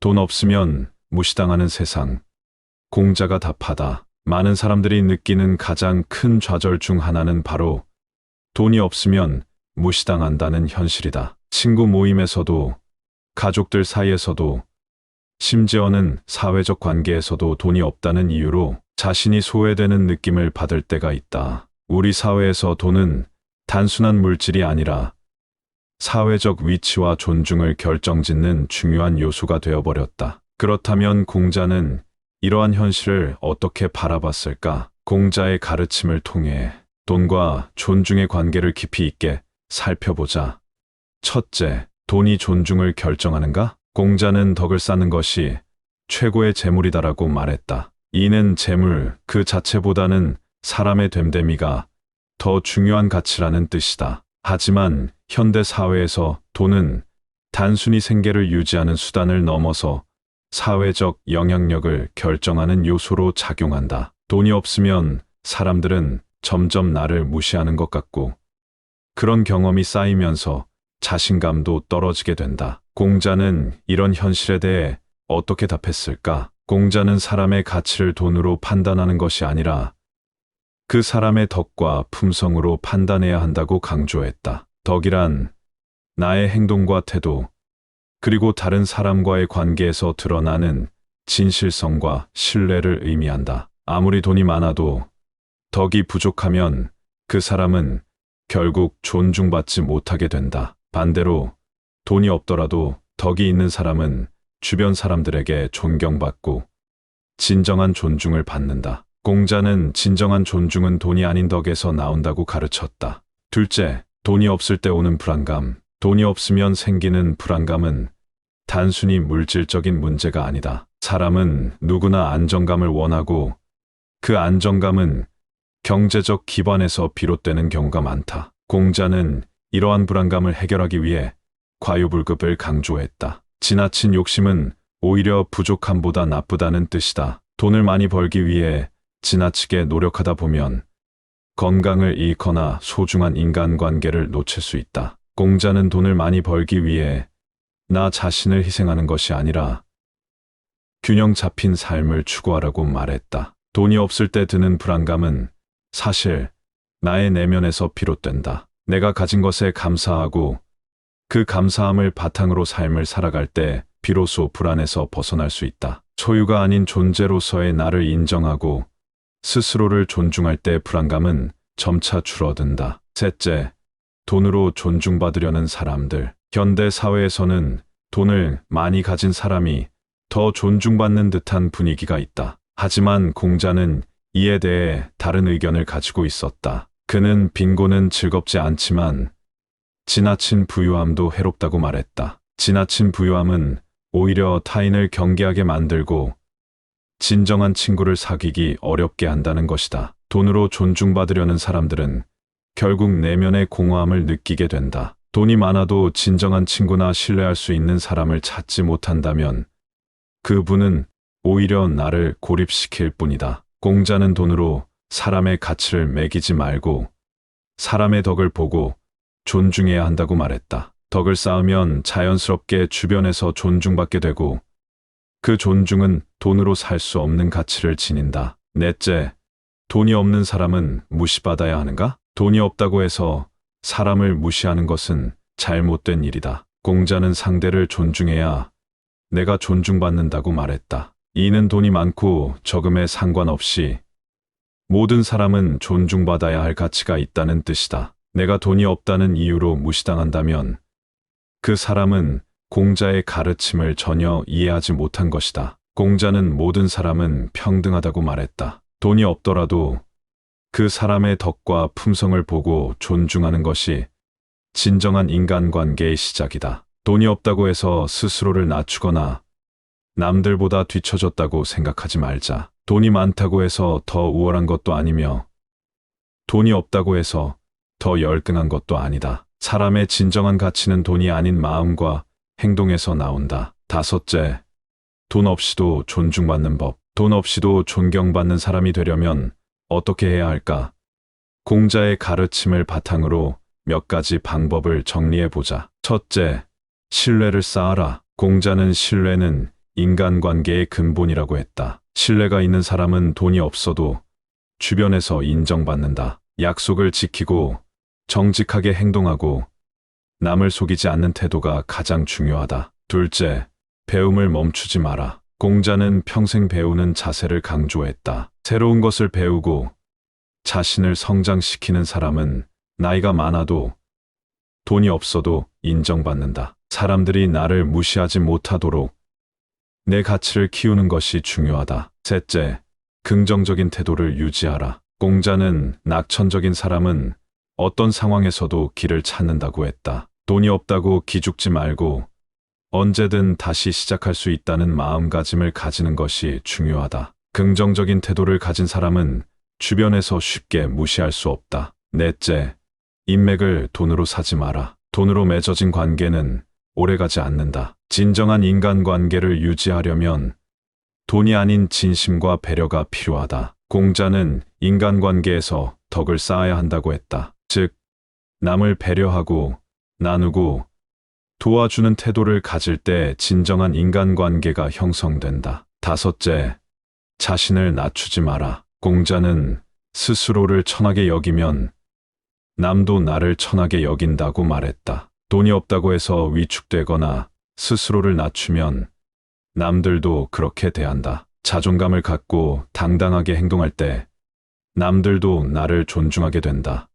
돈 없으면 무시당하는 세상. 공자가 답하다. 많은 사람들이 느끼는 가장 큰 좌절 중 하나는 바로 돈이 없으면 무시당한다는 현실이다. 친구 모임에서도, 가족들 사이에서도, 심지어는 사회적 관계에서도 돈이 없다는 이유로 자신이 소외되는 느낌을 받을 때가 있다. 우리 사회에서 돈은 단순한 물질이 아니라 사회적 위치와 존중을 결정짓는 중요한 요소가 되어버렸다. 그렇다면 공자는 이러한 현실을 어떻게 바라봤을까? 공자의 가르침을 통해 돈과 존중의 관계를 깊이 있게 살펴보자. 첫째, 돈이 존중을 결정하는가? 공자는 덕을 쌓는 것이 최고의 재물이다라고 말했다. 이는 재물 그 자체보다는 사람의 됨됨이가 더 중요한 가치라는 뜻이다. 하지만 현대 사회에서 돈은 단순히 생계를 유지하는 수단을 넘어서 사회적 영향력을 결정하는 요소로 작용한다. 돈이 없으면 사람들은 점점 나를 무시하는 것 같고, 그런 경험이 쌓이면서 자신감도 떨어지게 된다. 공자는 이런 현실에 대해 어떻게 답했을까? 공자는 사람의 가치를 돈으로 판단하는 것이 아니라 그 사람의 덕과 품성으로 판단해야 한다고 강조했다. 덕이란 나의 행동과 태도, 그리고 다른 사람과의 관계에서 드러나는 진실성과 신뢰를 의미한다. 아무리 돈이 많아도 덕이 부족하면 그 사람은 결국 존중받지 못하게 된다. 반대로 돈이 없더라도 덕이 있는 사람은 주변 사람들에게 존경받고 진정한 존중을 받는다. 공자는 진정한 존중은 돈이 아닌 덕에서 나온다고 가르쳤다. 둘째, 돈이 없을 때 오는 불안감. 돈이 없으면 생기는 불안감은 단순히 물질적인 문제가 아니다. 사람은 누구나 안정감을 원하고 그 안정감은 경제적 기반에서 비롯되는 경우가 많다. 공자는 이러한 불안감을 해결하기 위해 과유불급을 강조했다. 지나친 욕심은 오히려 부족함보다 나쁘다는 뜻이다. 돈을 많이 벌기 위해 지나치게 노력하다 보면 건강을 잃거나 소중한 인간관계를 놓칠 수 있다. 공자는 돈을 많이 벌기 위해 나 자신을 희생하는 것이 아니라 균형 잡힌 삶을 추구하라고 말했다. 돈이 없을 때 드는 불안감은 사실 나의 내면에서 비롯된다. 내가 가진 것에 감사하고 그 감사함을 바탕으로 삶을 살아갈 때 비로소 불안에서 벗어날 수 있다. 소유가 아닌 존재로서의 나를 인정하고 스스로를 존중할 때 불안감은 점차 줄어든다. 셋째, 돈으로 존중받으려는 사람들. 현대 사회에서는 돈을 많이 가진 사람이 더 존중받는 듯한 분위기가 있다. 하지만 공자는 이에 대해 다른 의견을 가지고 있었다. 그는 빈곤은 즐겁지 않지만 지나친 부유함도 해롭다고 말했다. 지나친 부유함은 오히려 타인을 경계하게 만들고 진정한 친구를 사귀기 어렵게 한다는 것이다. 돈으로 존중받으려는 사람들은 결국 내면의 공허함을 느끼게 된다. 돈이 많아도 진정한 친구나 신뢰할 수 있는 사람을 찾지 못한다면 그분은 오히려 나를 고립시킬 뿐이다. 공자는 돈으로 사람의 가치를 매기지 말고 사람의 덕을 보고 존중해야 한다고 말했다. 덕을 쌓으면 자연스럽게 주변에서 존중받게 되고 그 존중은 돈으로 살 수 없는 가치를 지닌다. 넷째, 돈이 없는 사람은 무시받아야 하는가? 돈이 없다고 해서 사람을 무시하는 것은 잘못된 일이다. 공자는 상대를 존중해야 내가 존중받는다고 말했다. 이는 돈이 많고 적음에 상관없이 모든 사람은 존중받아야 할 가치가 있다는 뜻이다. 내가 돈이 없다는 이유로 무시당한다면 그 사람은 공자의 가르침을 전혀 이해하지 못한 것이다. 공자는 모든 사람은 평등하다고 말했다. 돈이 없더라도 그 사람의 덕과 품성을 보고 존중하는 것이 진정한 인간관계의 시작이다. 돈이 없다고 해서 스스로를 낮추거나 남들보다 뒤처졌다고 생각하지 말자. 돈이 많다고 해서 더 우월한 것도 아니며 돈이 없다고 해서 더 열등한 것도 아니다. 사람의 진정한 가치는 돈이 아닌 마음과 행동에서 나온다. 다섯째, 돈 없이도 존중받는 법. 돈 없이도 존경받는 사람이 되려면 어떻게 해야 할까? 공자의 가르침을 바탕으로 몇 가지 방법을 정리해 보자. 첫째, 신뢰를 쌓아라. 공자는 신뢰는 인간관계의 근본이라고 했다. 신뢰가 있는 사람은 돈이 없어도 주변에서 인정받는다. 약속을 지키고 정직하게 행동하고 남을 속이지 않는 태도가 가장 중요하다. 둘째, 배움을 멈추지 마라. 공자는 평생 배우는 자세를 강조했다. 새로운 것을 배우고 자신을 성장시키는 사람은 나이가 많아도 돈이 없어도 인정받는다. 사람들이 나를 무시하지 못하도록 내 가치를 키우는 것이 중요하다. 셋째, 긍정적인 태도를 유지하라. 공자는 낙천적인 사람은 어떤 상황에서도 길을 찾는다고 했다. 돈이 없다고 기죽지 말고 언제든 다시 시작할 수 있다는 마음가짐을 가지는 것이 중요하다. 긍정적인 태도를 가진 사람은 주변에서 쉽게 무시할 수 없다. 넷째, 인맥을 돈으로 사지 마라. 돈으로 맺어진 관계는 오래가지 않는다. 진정한 인간관계를 유지하려면 돈이 아닌 진심과 배려가 필요하다. 공자는 인간관계에서 덕을 쌓아야 한다고 했다. 즉, 남을 배려하고 나누고 도와주는 태도를 가질 때 진정한 인간관계가 형성된다. 다섯째, 자신을 낮추지 마라. 공자는 스스로를 천하게 여기면 남도 나를 천하게 여긴다고 말했다. 돈이 없다고 해서 위축되거나 스스로를 낮추면 남들도 그렇게 대한다. 자존감을 갖고 당당하게 행동할 때 남들도 나를 존중하게 된다.